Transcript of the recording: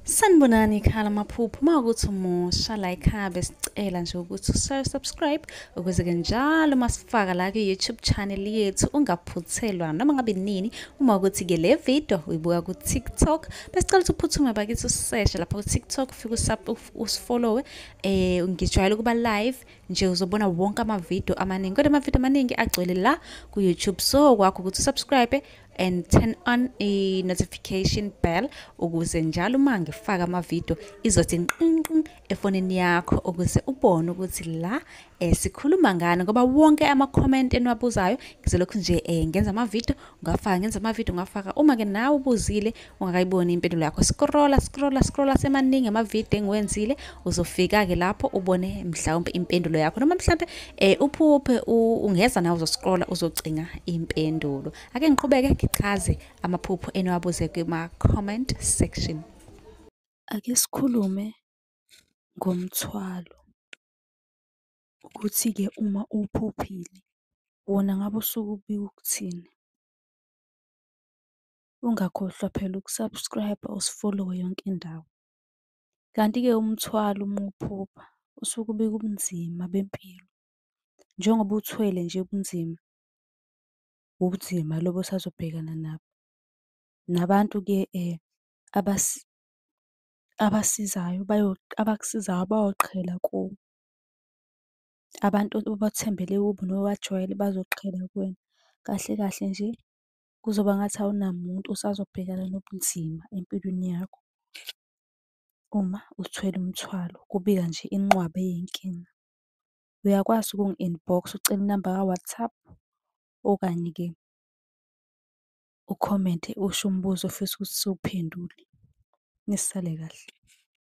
Sanibonani khala maphupho mawukuthi umusha la ekhaya besicela nje ukuthi subscribe ukuze-ke njalo masifaka la ku-YouTube channel yethu ungaphuthelwa noma ngabe nini. Uma ukuthi-ke le video uyibuka ku-TikTok besicela ukuthi uphuthume bakithi useshe lapha ku-TikTok ufike usifollowe. Ngijwayele ukuba live nje uzobona wonke amavidiyo amaningi, kodwa amavidiyo amaningi agcwele la ku-YouTube, so kwakho ukuthi usubscribe and turn on i-notification bell ukuze njalo uma ngifaka amavidiyo izothi nqinqi efonini yakho ukuze ubone ukuthi la sikhuluma ngani, ngoba wonke ama-comment eniwabuzayo ngizolokhu nje ngenza amavidiyo ngafaka. Uma-ke nawe ubuzile ungakayiboni impendulo yakho, scrolla semaningi amavidiyo engiwenzile uzofika-ke lapho ubone mhlawumbe impendulo yakho, noma mhlawumbe uphuphe ungeza nawe uzoscrolla uzocinga impendulo. Ake ngiqhubeke ngichaze amaphupho eniwabuze kuma-comment section. Ake sikhulume ngomthwalo ukuthi-ke uma uphuphile wona ngabe usuke ubika ukuthini. Ungakhohlwa phela ukusubscribe-a usifollowe yonke indawo. Kanti-ke umthwalo uma uphupha usuke ubika ubunzima bempilo. Njengoba uthwele nje ubunzima lobo osazobhekana nabo. Nabantu-ke abasizayo abakusizayo bayoqhela kuwe. Abantu obathembele kubo nobajwayele bazoqhela kuwena. Kahle kahle nje kuzoba ngathi awunamuntu osazobhekana nobunzima empilweni yakho. Uma uthwele umthwalo kubika nje inqwaba yey'nkinga. Uyakwazi ukungi-inbox-a ucele inamba ka-WhatsApp okanye-ke ukhomente usho umbuzo ofisa ukuthi siwuphendule. Nisale kahle.